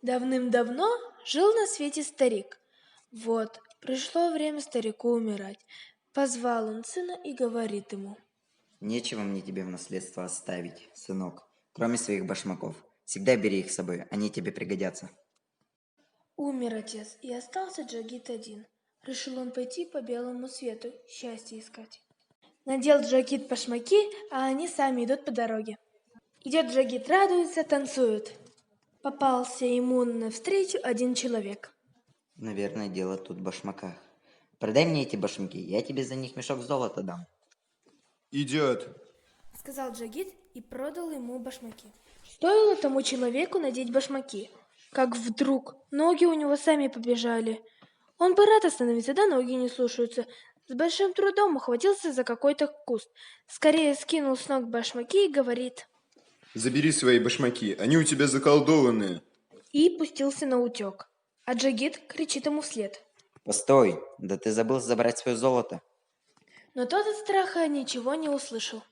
Давным-давно жил на свете старик. Вот, пришло время старику умирать. Позвал он сына и говорит ему: Нечего мне тебе в наследство оставить, сынок, кроме своих башмаков. Всегда бери их с собой, они тебе пригодятся. умер отец, и остался Джагит один. Решил он пойти по белому свету, счастье искать. Надел Джагит башмаки, а они сами идут по дороге. Идет Джагит, радуется, танцует. Попался ему навстречу один человек. Наверное, дело тут в башмаках. Продай мне эти башмаки, я тебе за них мешок золота дам. Идет. Сказал Джагит и продал ему башмаки. Стоило тому человеку надеть башмаки, как вдруг ноги у него сами побежали. Он бы рад остановиться, да ноги не слушаются. С большим трудом ухватился за какой-то куст. Скорее скинул с ног башмаки и говорит. Забери свои башмаки, они у тебя заколдованные. И пустился на утек. А Джагит кричит ему вслед. Постой, да ты забыл забрать свое золото. Но тот от страха ничего не услышал.